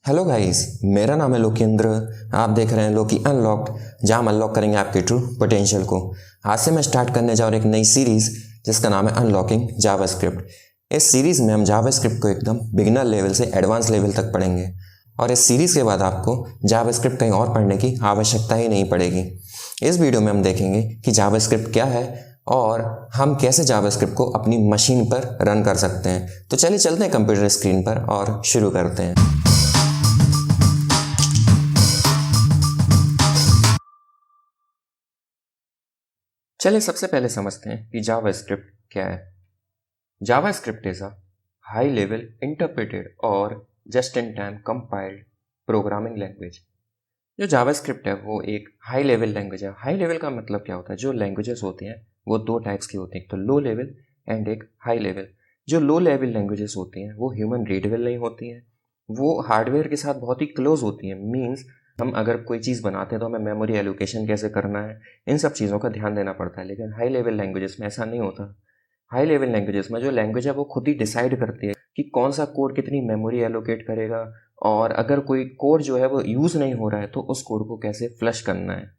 Hello guys, मेरा नाम है लोकेंद्र। आप देख रहे हैं लोकी अनलॉक्ड, जहां हम अनलॉक करेंगे आपके ट्रू पोटेंशियल को। आज से मैं स्टार्ट करने जा रहा हूं एक नई सीरीज़ जिसका नाम है अनलॉकिंग जावास्क्रिप्ट। इस सीरीज़ में हम जावास्क्रिप्ट को एकदम बिगिनर लेवल से एडवांस लेवल तक पढ़ेंगे और इस सीरीज़ के बाद आपको जावास्क्रिप्ट कहीं और पढ़ने की आवश्यकता ही नहीं पड़ेगी। इस वीडियो में हम देखेंगे कि जावास्क्रिप्ट क्या है और हम कैसे जावास्क्रिप्ट को अपनी मशीन पर रन कर सकते हैं। तो चलिए चलते हैं कंप्यूटर स्क्रीन पर और शुरू करते हैं। चलिए सबसे पहले समझते हैं कि जावास्क्रिप्ट क्या है। JavaScript is a high level interpreted और just in time compiled programming language. जो जावास्क्रिप्ट है वो एक हाई लेवल लैंग्वेज है। हाई लेवल का मतलब क्या होता है? जो लैंग्वेजेस होती हैं वो दो टाइप्स की होती हैं, तो लो लेवल एंड एक हाई लेवल। जो लो लेवल लैंग्वेजेस होती हैं वो ह्यूमन रीडेबल नहीं होती हैं, वो हार्डवेयर के साथ बहुत ही क्लोज होती हैं। मीन्स हम अगर कोई चीज़ बनाते हैं तो हमें मेमोरी एलोकेशन कैसे करना है, इन सब चीज़ों का ध्यान देना पड़ता है। लेकिन हाई लेवल लैंग्वेजेस में ऐसा नहीं होता। हाई लेवल लैंग्वेजेस में जो लैंग्वेज है वो खुद ही डिसाइड करती है कि कौन सा कोड कितनी मेमोरी एलोकेट करेगा, और अगर कोई कोड जो है वो यूज़ नहीं हो रहा है तो उस कोड को कैसे फ्लश करना है।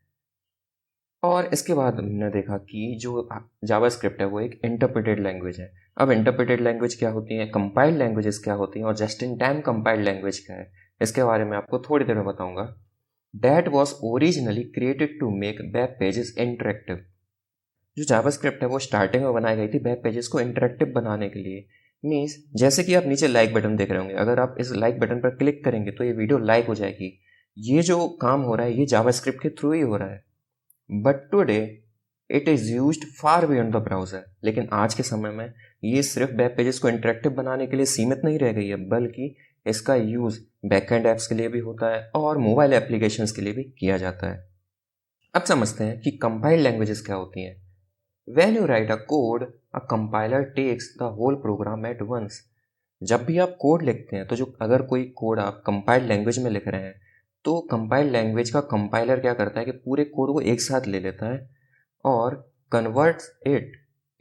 और इसके बाद हमने देखा कि जो जावास्क्रिप्ट है वो एक इंटरप्रेटेड लैंग्वेज है। अब इंटरप्रेटेड लैंग्वेज क्या होती है, कंपाइल्ड लैंग्वेजेस क्या होती हैं, और just in time compiled language क्या है, इसके बारे में आपको थोड़ी देर में बताऊंगा। That was originally created to make web pages interactive. जो जावास्क्रिप्ट है वो स्टार्टिंग में बनाई गई थी वेब पेजेस को इंटरेक्टिव बनाने के लिए। मीन्स जैसे कि आप नीचे लाइक बटन देख रहे होंगे, अगर आप इस लाइक बटन पर क्लिक करेंगे तो ये वीडियो लाइक हो जाएगी। ये जो काम हो रहा है ये जावास्क्रिप्ट के थ्रू ही हो रहा है। But today it is used far beyond the browser. लेकिन आज के समय में ये सिर्फ वेब पेजेस को इंटरेक्टिव बनाने के लिए सीमित नहीं रह गई है, बल्कि इसका यूज़ बैकएंड ऐप्स के लिए भी होता है और मोबाइल एप्लीकेशंस के लिए भी किया जाता है। अब समझते हैं कि कंपाइल्ड लैंग्वेजेस क्या होती हैं। When you write a code, a compiler takes the whole program at once. जब भी आप कोड लिखते हैं तो जो अगर कोई कोड आप कंपाइल्ड लैंग्वेज में लिख रहे हैं तो कंपाइल्ड लैंग्वेज का कंपाइलर क्या करता है कि पूरे कोड को एक साथ ले लेता है और converts it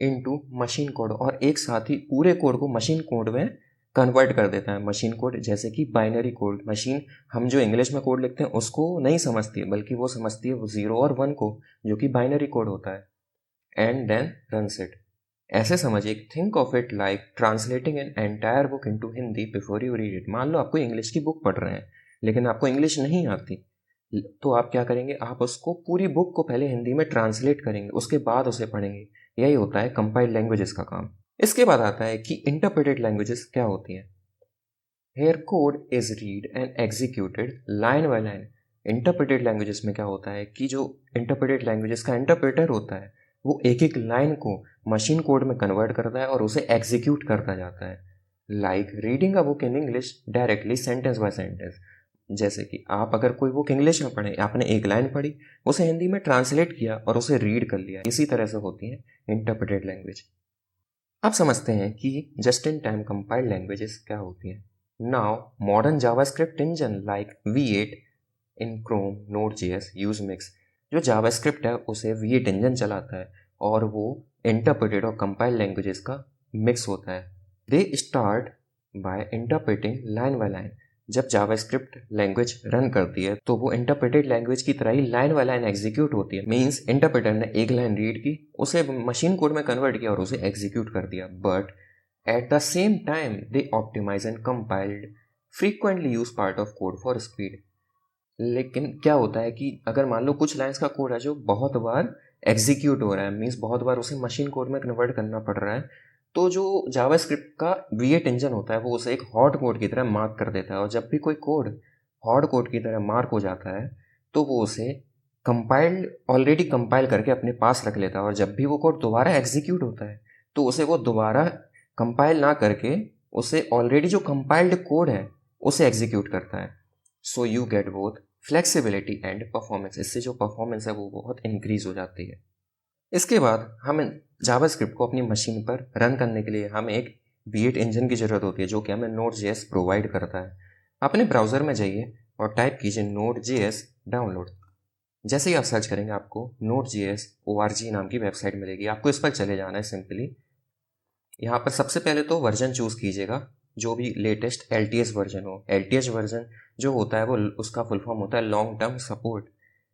into machine code, और एक साथ ही पूरे कोड को मशीन कोड में कन्वर्ट कर देता है। मशीन कोड जैसे कि बाइनरी कोड। मशीन हम जो इंग्लिश में कोड लिखते हैं उसको नहीं समझती है, बल्कि वो समझती है 0 और 1 को, जो कि बाइनरी कोड होता है। And then runs it. ऐसे समझिए, think of it like translating an entire book into Hindi before you read it. मान लो आपको इंग्लिश की बुक पढ़ रहे हैं लेकिन आपको इंग्लिश नहीं आती, तो आप क्या करेंगे, आप उसको पूरी बुक को पहले हिंदी में ट्रांसलेट करेंगे, उसके बाद उसे पढ़ेंगे। यही होता है कंपाइल्ड लैंग्वेजेस का काम। इसके बाद आता है कि इंटरप्रेटेड लैंग्वेजेस क्या होती हैं। Here code is read and executed line by line. Interpreted languages में क्या होता है कि जो इंटरप्रेटेड लैंग्वेजेस का इंटरप्रेटर होता है वो एक एक लाइन को मशीन कोड में कन्वर्ट करता है और उसे एग्जीक्यूट करता जाता है। Like reading a book in English directly sentence by sentence. जैसे कि आप अगर कोई बुक इंग्लिश में पढ़ें, आपने एक लाइन पढ़ी, उसे हिंदी में ट्रांसलेट किया और उसे रीड कर लिया। इसी तरह से होती है इंटरप्रेटेड लैंग्वेज। अब समझते हैं कि just in time compiled languages क्या होती हैं। Now modern JavaScript engine like V8 इन क्रोम Node.js यूज मिक्स। जो जावास्क्रिप्ट है उसे V8 इंजन चलाता है और वो इंटरप्रेटेड और कंपाइल्ड लैंग्वेजेस का मिक्स होता है। They start by interpreting line by line. जब जावास्क्रिप्ट लैंग्वेज रन करती है तो वो इंटरप्रेटेड लैंग्वेज की तरह ही लाइन बाय लाइन एग्जीक्यूट होती है। मीन्स इंटरप्रेटर ने एक लाइन रीड की, उसे मशीन कोड में कन्वर्ट किया और उसे एग्जीक्यूट कर दिया। But at the same time they optimize and compiled frequently use part of code for speed. लेकिन क्या होता है कि अगर मान लो कुछ लाइंस का कोड है जो बहुत बार एग्जीक्यूट हो रहा है, मीन्स बहुत बार उसे मशीन कोड में कन्वर्ट करना पड़ रहा है, तो जो जावास्क्रिप्ट का V8 इंजन होता है वो उसे एक हॉट कोड की तरह मार्क कर देता है। और जब भी कोई कोड हॉट कोड की तरह मार्क हो जाता है तो वो उसे कंपाइल्ड ऑलरेडी कंपाइल करके अपने पास रख लेता है, और जब भी वो कोड दोबारा एग्जीक्यूट होता है तो उसे वो दोबारा कंपाइल ना करके उसे ऑलरेडी जो कंपाइल्ड कोड है उसे एग्जीक्यूट करता है। So you get both flexibility and performance. इससे जो परफॉर्मेंस है वो बहुत इंक्रीज हो जाती है। इसके बाद हम जावास्क्रिप्ट को अपनी मशीन पर रन करने के लिए हमें एक V8 इंजन की ज़रूरत होती है जो कि हमें Node.js प्रोवाइड करता है। अपने ब्राउज़र में जाइए और टाइप कीजिए Node.js डाउनलोड। जैसे ही आप सर्च करेंगे आपको Node.js org नाम की वेबसाइट मिलेगी। आपको इस पर चले जाना है सिंपली। यहाँ पर सबसे पहले तो वर्जन चूज़ कीजिएगा जो भी लेटेस्ट LTS वर्जन हो। LTS वर्जन जो होता है वो उसका फुल फॉर्म होता है लॉन्ग टर्म सपोर्ट।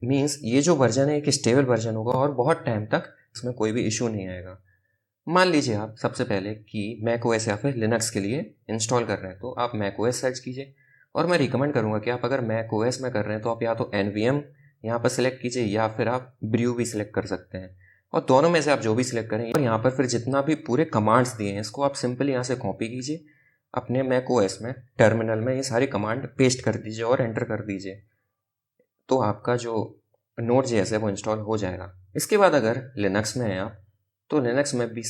मीन्स ये जो वर्जन है एक स्टेबल वर्जन होगा और बहुत टाइम तक इसमें कोई भी इशू नहीं आएगा। मान लीजिए आप सबसे पहले कि मैक ओएस या फिर लिनक्स के लिए इंस्टॉल कर रहे हैं, तो आप मैक ओएस सर्च कीजिए। और मैं रिकमेंड करूँगा कि आप अगर मैक ओएस में कर रहे हैं तो आप या तो NVM यहाँ पर सिलेक्ट कीजिए या फिर आप ब्रू भी सिलेक्ट कर सकते हैं, और दोनों में से आप जो भी सिलेक्ट करें। और यहाँ पर फिर जितना भी पूरे कमांड्स दिए हैं इसको आप सिंपली यहाँ से कॉपी कीजिए, अपने मैक ओएस में टर्मिनल में ये सारी कमांड पेस्ट कर दीजिए और एंटर कर दीजिए, तो आपका जो Node.js है वो इंस्टॉल हो जाएगा। इसके बाद अगर लिनक्स में है आप, तो लिनक्स में भी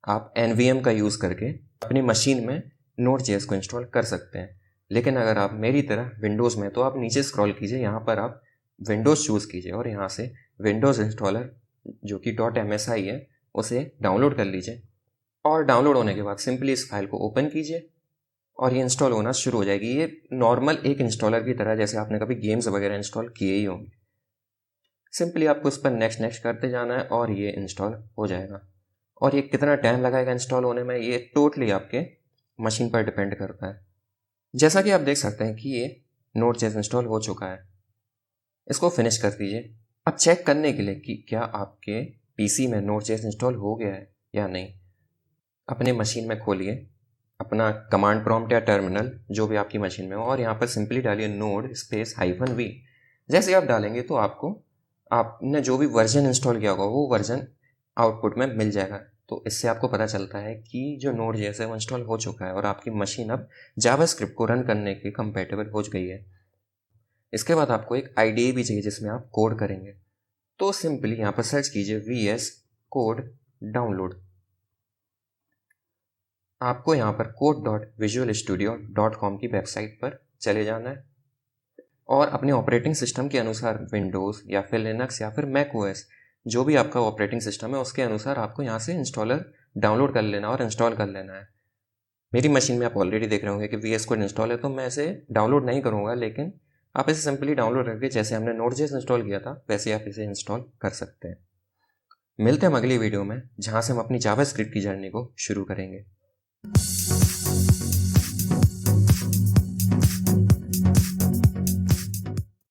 आप NVM का यूज़ करके अपनी मशीन में Node.js को इंस्टॉल कर सकते हैं। लेकिन अगर आप मेरी तरह विंडोज़ में, तो आप नीचे स्क्रॉल कीजिए, यहाँ पर आप विंडोज़ चूज़ कीजिए और यहाँ से विंडोज़ इंस्टॉलर जो कि .msi है उसे डाउनलोड कर लीजिए। और डाउनलोड होने के बाद सिंपली इस फाइल को ओपन कीजिए और ये इंस्टॉल होना शुरू हो जाएगी। ये नॉर्मल एक इंस्टॉलर की तरह, जैसे आपने कभी गेम्स वगैरह इंस्टॉल किए ही होंगे। सिंपली आपको इस पर नेक्स्ट नेक्स्ट करते जाना है और ये इंस्टॉल हो जाएगा। और ये कितना टाइम लगाएगा इंस्टॉल होने में, ये टोटली आपके मशीन पर डिपेंड करता है। जैसा कि आप देख सकते हैं कि ये Node.js इंस्टॉल हो चुका है। इसको फिनिश कर दीजिए। अब चेक करने के लिए कि क्या आपके PC में Node.js इंस्टॉल हो गया है या नहीं, अपने मशीन में खोलिए अपना कमांड प्रॉम्प्ट या टर्मिनल जो भी आपकी मशीन में हो, और यहाँ पर सिंपली डालिए node -v। जैसे आप डालेंगे तो आपको आपने जो भी वर्जन इंस्टॉल किया होगा वो वर्जन आउटपुट में मिल जाएगा। तो इससे आपको पता चलता है कि जो Node.js है वो इंस्टॉल हो चुका है और आपकी मशीन अब जावास्क्रिप्ट को रन करने के कंपेटेबल हो गई है। इसके बाद आपको एक IDE भी चाहिए जिसमें आप कोड करेंगे। तो सिंपली यहाँ पर सर्च कीजिए VS कोड डाउनलोड। आपको यहाँ पर code.visualstudio.com की वेबसाइट पर चले जाना है और अपने ऑपरेटिंग सिस्टम के अनुसार विंडोज़ या फिर लिनक्स या फिर मैक ओएस जो भी आपका ऑपरेटिंग सिस्टम है उसके अनुसार आपको यहाँ से इंस्टॉलर डाउनलोड कर लेना और इंस्टॉल कर लेना है। मेरी मशीन में आप ऑलरेडी देख रहे होंगे कि VS कोड इंस्टॉल है, तो मैं इसे डाउनलोड नहीं करूँगा, लेकिन आप इसे सिंपली डाउनलोड करके जैसे हमने Node.js इंस्टॉल किया था वैसे आप इसे इंस्टॉल कर सकते हैं। मिलते हैं अगली वीडियो में जहाँ से हम अपनी जावास्क्रिप्ट की जर्नी को शुरू करेंगे।